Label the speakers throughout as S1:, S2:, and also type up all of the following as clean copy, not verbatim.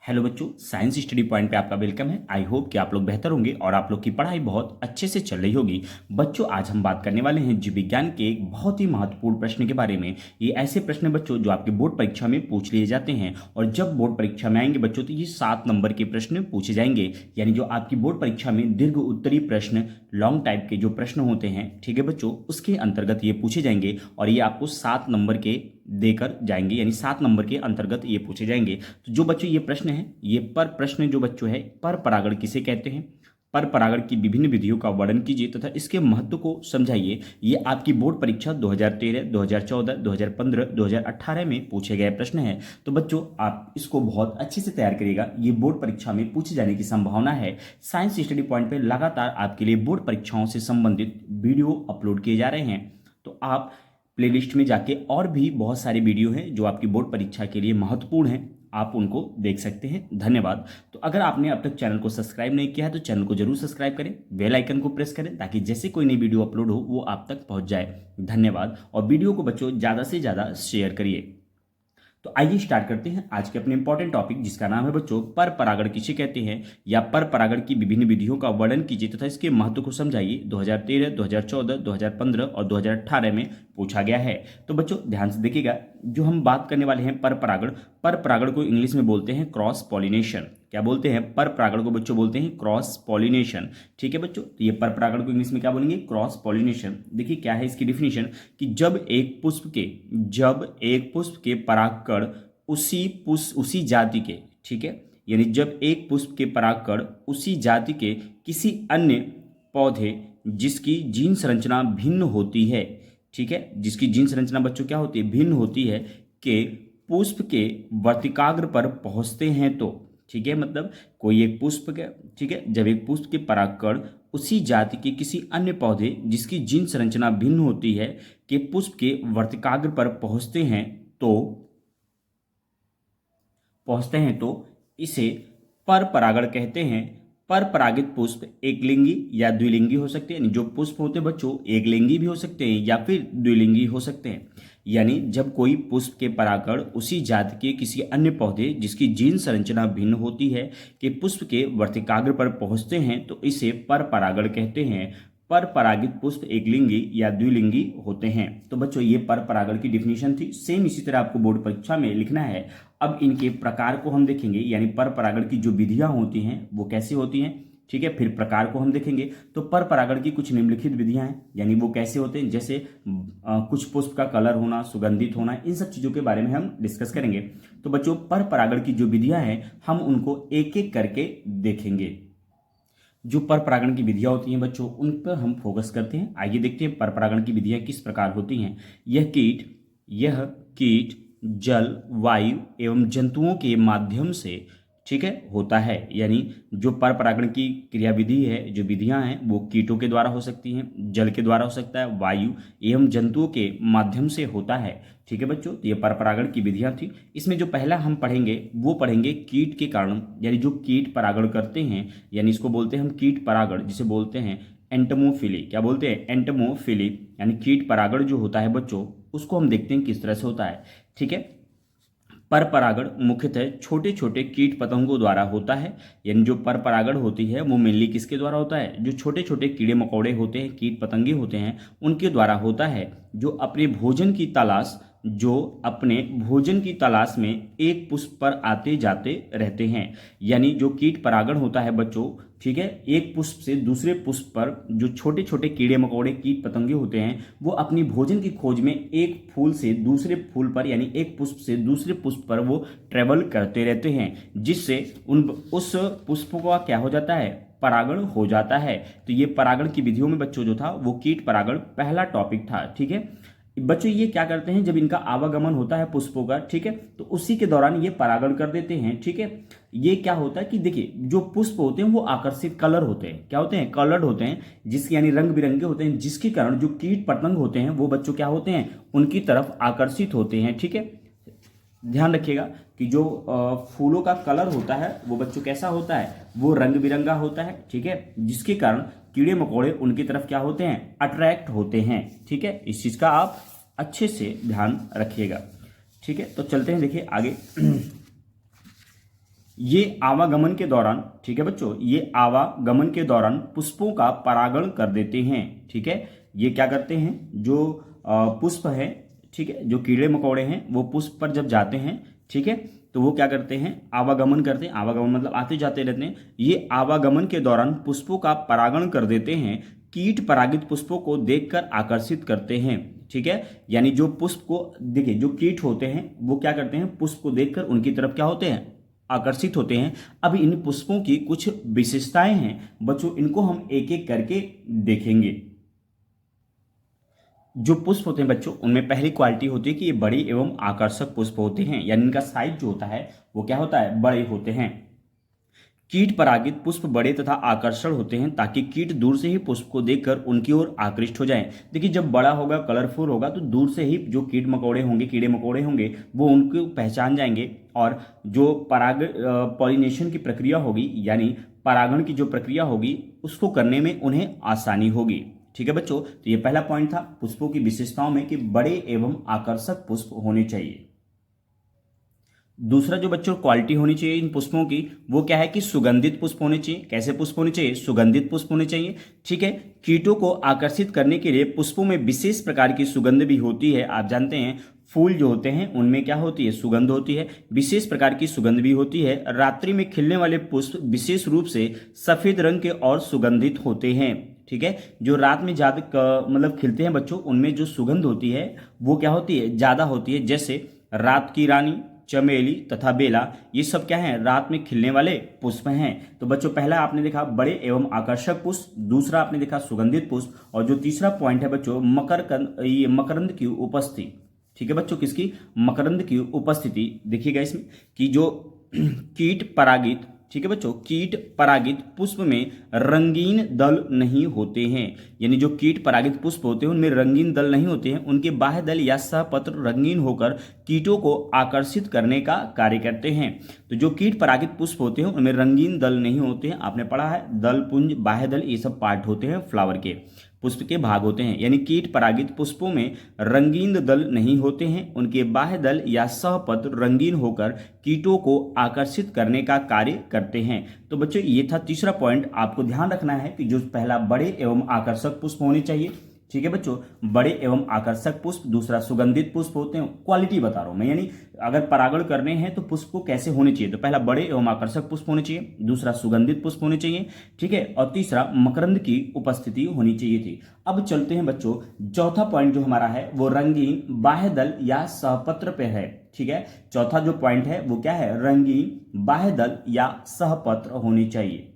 S1: Hello बच्चों, science study point पे आपका वेलकम है। आई होप कि आप लोग बेहतर होंगे और आप लोग की पढ़ाई बहुत अच्छे से चल रही होगी। बच्चों, आज हम बात करने वाले हैं जीव विज्ञान के एक बहुत ही महत्वपूर्ण प्रश्न के बारे में। ये ऐसे प्रश्न हैं बच्चों जो आपके बोर्ड परीक्षा में पूछ लिए जाते हैं, और जब बोर्ड परीक्षा में आएंगे बच्चों तो ये 7 नंबर के प्रश्न पूछे जाएंगे। यानी जो आपकी बोर्ड परीक्षा में दीर्घ उत्तरीय प्रश्न, लॉन्ग टाइप के जो प्रश्न होते हैं, ठीक है बच्चों, उसके अंतर्गत ये पूछे जाएंगे और ये आपको 7 नंबर के देकर जाएंगे। यानी 7 नंबर के अंतर्गत ये पूछे जाएंगे। तो जो बच्चों ये प्रश्न है, ये पर प्रश्न जो बच्चों है, पर परागण किसे कहते हैं, पर परागण की विभिन्न विधियों का वर्णन कीजिए तथा इसके महत्व को समझाइए। ये आपकी बोर्ड परीक्षा 2013, 2014, 2015, 2018 में पूछे गए प्रश्न है। तो बच्चों आप इसको बहुत अच्छे से तैयार करिएगा, ये बोर्ड परीक्षा में पूछे जाने की संभावना है। साइंस स्टडी पॉइंट पर लगातार आपके लिए बोर्ड परीक्षाओं से संबंधित वीडियो अपलोड किए जा रहे हैं। तो आप प्लेलिस्ट में जाके और भी बहुत सारे वीडियो हैं जो आपकी बोर्ड परीक्षा के लिए महत्वपूर्ण हैं, आप उनको देख सकते हैं। धन्यवाद। तो अगर आपने अब तक चैनल को सब्सक्राइब नहीं किया है तो चैनल को जरूर सब्सक्राइब करें, बेल आइकन को प्रेस करें ताकि जैसे कोई नई वीडियो अपलोड हो वो आप तक पहुंच जाए। धन्यवाद। और वीडियो को बच्चों ज़्यादा से ज़्यादा शेयर करिए। तो आइए स्टार्ट करते हैं आज के अपने इंपॉर्टेंट टॉपिक, जिसका नाम है बच्चों पर परागण किसे कहते हैं, या पर परागण की विभिन्न विधियों का वर्णन कीजिए तथा इसके महत्व को समझाइए। 2013, 2014, 2015 और 2018 में पूछा गया है। तो बच्चों ध्यान से देखिएगा, जो हम बात करने वाले हैं पर परागण, पर परागण को इंग्लिश में बोलते हैं क्रॉस पॉलिनेशन। क्या बोलते हैं? पर परागण को बच्चों बोलते हैं क्रॉस पॉलिनेशन। ठीक है बच्चों, तो ये पर परागण को इंग्लिश में क्या बोलेंगे? Cross pollination. देखिए क्या है इसकी डिफिनेशन, कि जब एक पुष्प के परागकण उसी जाति के, ठीक है, यानी जब एक पुष्प के परागकण उसी जाति के किसी अन्य पौधे जिसकी जीन संरचना भिन्न होती है, ठीक है, जिसकी जीन संरचना बच्चों क्या होती है? भिन्न होती है, के पुष्प के वर्तिकाग्र पर पहुंचते हैं तो, ठीक है, मतलब कोई एक पुष्प के, ठीक है, जब एक पुष्प के परागकण उसी जाति के किसी अन्य पौधे जिसकी जीन संरचना भिन्न होती है के पुष्प के वर्तिकाग्र पर पहुंचते हैं तो इसे पर परागण कहते हैं। पर परागित पुष्प एकलिंगी या द्विलिंगी हो सकते हैं। जो पुष्प होते हैं बच्चों एकलिंगी भी हो सकते हैं या फिर द्विलिंगी हो सकते हैं। यानी जब कोई पुष्प के परागण उसी जाति के किसी अन्य पौधे जिसकी जीन संरचना भिन्न होती है के पुष्प के वर्तिकाग्र पर पहुंचते हैं तो इसे पर परागण कहते हैं। पर परागित पुष्प एकलिंगी या द्विलिंगी होते हैं। तो बच्चों ये पर परागण की डिफिनेशन थी। सेम इसी तरह आपको बोर्ड परीक्षा में लिखना है। अब इनके प्रकार को हम देखेंगे, यानी पर परागण की जो विधियां होती हैं वो कैसी होती हैं, ठीक है, फिर प्रकार को हम देखेंगे। तो पर परागण की कुछ निम्नलिखित विधियां हैं, यानी वो कैसे होते हैं, जैसे कुछ पुष्प का कलर होना, सुगंधित होना, इन सब चीज़ों के बारे में हम डिस्कस करेंगे। तो बच्चों पर परागण की जो विधियां हैं हम उनको एक एक करके देखेंगे। जो पर परागण की विधियां होती हैं बच्चों उन पर हम फोकस करते हैं। आइए देखते हैं पर परागण की विधियां किस प्रकार होती हैं। यह कीट जल, वायु एवं जंतुओं के माध्यम से, ठीक है, होता है। यानी जो पर परागण की क्रियाविधि है, जो विधियां हैं वो कीटों के द्वारा हो सकती हैं, जल के द्वारा हो सकता है, वायु एवं जंतुओं के माध्यम से होता है। ठीक है बच्चों, तो ये पर परागण की विधियां थी। इसमें जो पहला हम पढ़ेंगे वो पढ़ेंगे कीट के कारण, यानी जो कीट परागण करते हैं, यानी इसको बोलते हैं हम कीट परागण, जिसे बोलते हैं एंटमोफिली। क्या बोलते हैं? एंटमोफिली। यानी कीट परागण जो होता है बच्चों उसको हम देखते हैं किस तरह से होता है। ठीक है, पर परागण मुख्यतः छोटे छोटे कीट पतंगों द्वारा होता है। यानी जो पर परागण होती है वो मेनली किसके द्वारा होता है? जो छोटे छोटे कीड़े मकोड़े होते हैं, कीट पतंगे होते हैं, उनके द्वारा होता है, जो अपने भोजन की तलाश में एक पुष्प पर आते जाते रहते हैं। यानी जो कीट परागण होता है बच्चों, ठीक है, एक पुष्प से दूसरे पुष्प पर जो छोटे छोटे कीड़े मकोड़े कीट पतंगे होते हैं वो अपनी भोजन की खोज में एक फूल से दूसरे फूल पर, यानी एक पुष्प से दूसरे पुष्प पर वो ट्रेवल करते रहते हैं, जिससे उस पुष्प का क्या हो जाता है? परागण हो जाता है। तो ये परागण की विधियों में बच्चों जो था वो कीट परागण पहला टॉपिक था। ठीक है बच्चों, ये क्या करते हैं, जब इनका आवागमन होता है पुष्पों का, ठीक है, तो उसी के दौरान ये परागण कर देते हैं। ठीक है, ये क्या होता है कि देखिए जो पुष्प होते हैं वो आकर्षित कलर होते हैं, क्या होते हैं? कलर्ड होते हैं, जिसके यानी रंग बिरंगे होते हैं, जिसके कारण जो कीट पतंग होते हैं वो बच्चों क्या होते हैं? उनकी तरफ आकर्षित होते हैं। ठीक है, ध्यान रखिएगा कि जो फूलों का कलर होता है वो बच्चों कैसा होता है? वो रंग बिरंगा होता है। ठीक है, जिसके कारण कीड़े मकोड़े उनकी तरफ क्या होते हैं? अट्रैक्ट होते हैं। ठीक है, इस चीज का आप अच्छे से ध्यान रखिएगा। ठीक है, तो चलते हैं, देखिए आगे। ये आवागमन के दौरान, ठीक है बच्चों, ये आवागमन के दौरान पुष्पों का परागण कर देते हैं। ठीक है, ये क्या करते हैं, जो पुष्प है, ठीक है, जो कीड़े मकोड़े हैं वो पुष्प पर जब जाते हैं, ठीक है, तो वो क्या करते हैं, आवागमन करते हैं। आवागमन मतलब आते जाते रहते हैं। ये आवागमन के दौरान पुष्पों का परागण कर देते हैं, कीट परागित पुष्पों को देखकर आकर्षित करते हैं। ठीक है, यानी जो पुष्प को देखिए, जो कीट होते हैं वो क्या करते हैं, पुष्प को देखकर उनकी तरफ क्या होते हैं, आकर्षित होते हैं। अब इन पुष्पों की कुछ विशेषताएं हैं बच्चों, इनको हम एक एक करके देखेंगे। जो पुष्प होते हैं बच्चों, उनमें पहली क्वालिटी होती है कि ये बड़े एवं आकर्षक पुष्प होते हैं, यानी इनका साइज जो होता है वो क्या होता है, बड़े होते हैं। कीट परागित पुष्प बड़े तथा आकर्षण होते हैं ताकि कीट दूर से ही पुष्प को देखकर उनकी ओर आकृष्ट हो जाएं। देखिए, जब बड़ा होगा, कलरफुल होगा, तो दूर से ही जो कीट मकोड़े होंगे, कीड़े मकोड़े होंगे, वो उनको पहचान जाएंगे और जो पॉलिनेशन की प्रक्रिया होगी, यानी परागण की जो प्रक्रिया होगी, उसको करने में उन्हें आसानी होगी। ठीक है बच्चों, तो ये पहला पॉइंट था पुष्पों की विशेषताओं में कि बड़े एवं आकर्षक पुष्प होने चाहिए। दूसरा जो बच्चों क्वालिटी होनी चाहिए इन पुष्पों की, वो क्या है कि सुगंधित पुष्प होने चाहिए। कैसे पुष्प होने चाहिए, सुगंधित पुष्प होने चाहिए। ठीक है, कीटों को आकर्षित करने के लिए पुष्पों में विशेष प्रकार की सुगंध भी होती है। आप जानते हैं फूल जो होते हैं उनमें क्या होती है, सुगंध होती है, विशेष प्रकार की सुगंध भी होती है। रात्रि में खिलने वाले पुष्प विशेष रूप से सफेद रंग के और सुगंधित होते हैं। ठीक है, जो रात में ज्यादा मतलब खिलते हैं बच्चों, उनमें जो सुगंध होती है वो क्या होती है, ज्यादा होती है। जैसे रात की रानी, चमेली तथा बेला, ये सब क्या है, रात में खिलने वाले पुष्प हैं। तो बच्चों पहला आपने देखा बड़े एवं आकर्षक पुष्प, दूसरा आपने देखा सुगंधित पुष्प, और जो तीसरा पॉइंट है बच्चों ये मकरंद की उपस्थिति। ठीक है बच्चों, किसकी, मकरंद की उपस्थिति। देखिएगा इसमें कि जो कीट परागित, ठीक है बच्चों, कीट परागित पुष्प में रंगीन दल नहीं होते हैं। यानी जो कीट परागित पुष्प होते हैं उनमें रंगीन दल नहीं होते हैं। उनके बाह्य दल या सहपत्र रंगीन होकर कीटों को आकर्षित करने का कार्य करते हैं। तो जो कीट परागित पुष्प होते हैं उनमें रंगीन दल नहीं होते हैं। आपने पढ़ा है दल, पुंज, बाह्य दल, ये सब पार्ट होते हैं फ्लावर के, पुष्प के भाग होते हैं। यानी कीट परागित पुष्पों में रंगीन दल नहीं होते हैं। उनके बाह्य दल या सहपत्र रंगीन होकर कीटों को आकर्षित करने का कार्य करते हैं। तो बच्चों ये था तीसरा पॉइंट। आपको ध्यान रखना है कि जो पहला बड़े एवं आकर्षक पुष्प होने चाहिए। ठीक है बच्चों, बड़े एवं आकर्षक पुष्प, दूसरा सुगंधित पुष्प होते हैं। क्वालिटी बता रहा हूं मैं, यानी अगर परागण करने हैं तो पुष्प को कैसे होने चाहिए, तो पहला बड़े एवं आकर्षक पुष्प होने चाहिए, दूसरा सुगंधित पुष्प होने चाहिए, ठीक है, और तीसरा मकरंद की उपस्थिति होनी चाहिए थी। अब चलते हैं बच्चों, चौथा पॉइंट जो हमारा है वो रंगीन बाह्य दल या सहपत्र पे है। ठीक है, चौथा जो पॉइंट है वो क्या है, रंगीन बाह्य दल या सहपत्र होनी चाहिए।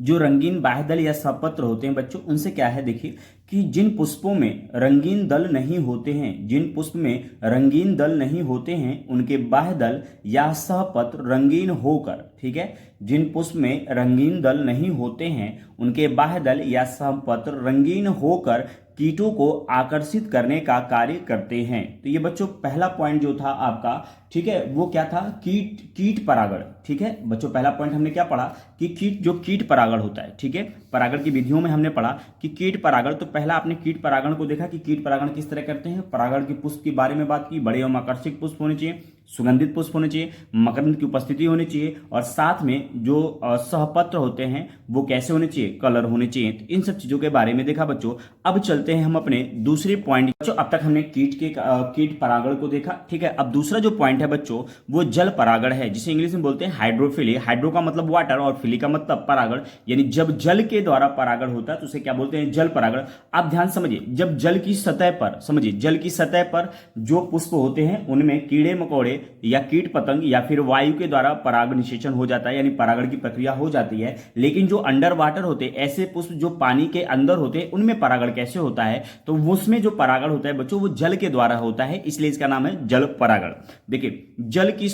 S1: जो रंगीन बाह्य दल या सहपत्र होते हैं बच्चों, उनसे क्या है, देखिए कि जिन पुष्पों में रंगीन दल नहीं होते हैं, जिन पुष्प में रंगीन दल नहीं होते हैं, उनके बाह्य दल या सहपत्र रंगीन होकर, ठीक है, जिन पुष्प में रंगीन दल नहीं होते हैं उनके बाह्य दल या सहपत्र रंगीन होकर कीटों को आकर्षित करने का कार्य करते हैं। तो ये बच्चों पहला पॉइंट जो था आपका, ठीक है, वो क्या था, कीट परागण। ठीक है बच्चों, पहला पॉइंट हमने क्या पढ़ा कि कीट परागण होता है। ठीक है, परागण की विधियों में हमने पढ़ा कि कीट परागण, तो पहला आपने कीट परागण को देखा कि कीट परागण किस तरह करते हैं। परागण के पुष्प के बारे में बात की, बड़े एवं आकर्षक पुष्प होने चाहिए, सुगंधित पुष्प होने चाहिए, मकरंद की उपस्थिति होनी चाहिए, और साथ में जो सहपत्र होते हैं वो कैसे होने चाहिए, कलर होने चाहिए। तो इन सब चीजों के बारे में देखा बच्चों। अब चलते हैं हम अपने दूसरे पॉइंट। बच्चों अब तक हमने कीट परागण को देखा। ठीक है, अब दूसरा जो पॉइंट है बच्चों वो जल परागण है, जिसे इंग्लिश में बोलते हैं हाइड्रोफिली। हाइड्रो का मतलब वाटर और फिली का मतलब परागण, यानी जब जल के द्वारा परागण होता है तो उसे क्या बोलते हैं, जल परागण। आप ध्यान समझिए, जब जल की सतह पर, समझिए जल की सतह पर जो पुष्प होते हैं उनमें कीड़े मकोड़े या कीट पतंग या फिर वायु के द्वारा पराग निषेचन हो जाता है, यानी परागण की प्रक्रिया हो जाती है। लेकिन जो अंडर वाटर होते हैं, ऐसे पुष्प जो पानी के अंदर होते हैं, उनमें परागण कैसे होता है, तो उसमें जो परागण होता है बच्चों वो जल के द्वारा होता है, इसलिए इसका नाम है जल परागण। देखिए, जल की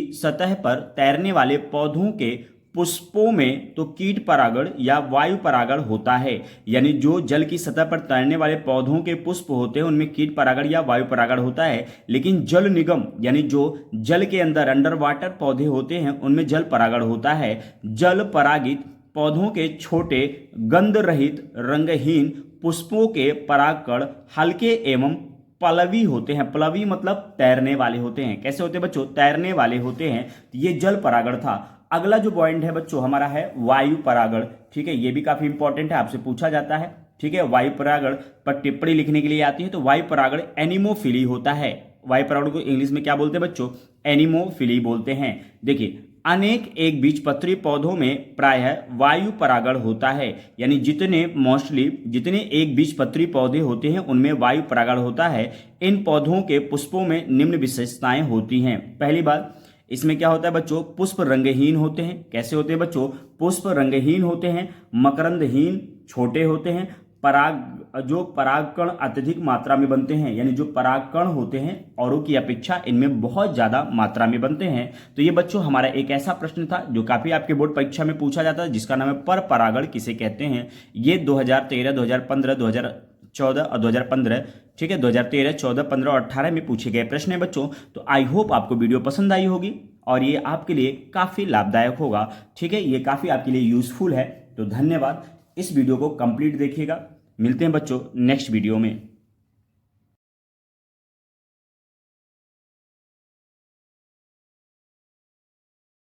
S1: सतह पर तैरने वाले पौधों के पुष्पों में तो कीट परागण या वायु परागण होता है। यानी जो जल की सतह पर तैरने वाले पौधों के पुष्प होते हैं उनमें कीट परागण या वायु परागण होता है। लेकिन जल निगम, यानी जो जल के अंदर अंडर वाटर पौधे होते हैं उनमें जल परागण होता है। जल परागित पौधों के छोटे गंध रहित रंगहीन पुष्पों के परागकण हल्के एवं पलवी होते हैं। पलवी मतलब तैरने वाले होते हैं। कैसे होते हैं बच्चों? तैरने वाले होते हैं। तो ये जल परागण था। अगला जो पॉइंट है बच्चों हमारा है वायु परागण। ठीक है, ये भी काफी इंपॉर्टेंट है, आपसे पूछा जाता है। ठीक है, वायु परागण पर टिप्पणी लिखने के लिए आती है। तो वायु परागण एनिमोफिली होता है। वायु परागण को इंग्लिश में क्या बोलते हैं बच्चों? एनिमोफिली बोलते हैं। देखिए, अनेक एक बीजपत्री पौधों में प्रायः वायु परागण होता है। यानी जितने एक बीजपत्री पौधे होते हैं उनमें वायु परागण होता है। इन पौधों के पुष्पों में निम्न विशेषताएं होती हैं। पहली बात, इसमें क्या होता है बच्चों? पुष्प रंगहीन होते हैं। कैसे होते हैं बच्चों? पुष्प रंगहीन होते हैं, मकरंदहीन, छोटे होते हैं। जो परागकण अत्यधिक मात्रा में बनते हैं, यानी जो परागकण होते हैं औरों की अपेक्षा इनमें बहुत ज्यादा मात्रा में बनते हैं। तो ये बच्चों हमारा एक ऐसा प्रश्न था जो काफी आपके बोर्ड परीक्षा में पूछा जाता है, जिसका नाम है पर परागण किसे कहते हैं। ये 2013, 2015, 2014 और 2015, ठीक है, 2013, 14, 15 और 18 में पूछे गए प्रश्न है बच्चों। तो आई होप आपको वीडियो पसंद आई होगी और ये आपके लिए काफी लाभदायक होगा। ठीक है, ये काफी आपके लिए यूजफुल है। तो धन्यवाद। इस वीडियो को कंप्लीट देखिएगा। मिलते हैं बच्चों नेक्स्ट वीडियो में।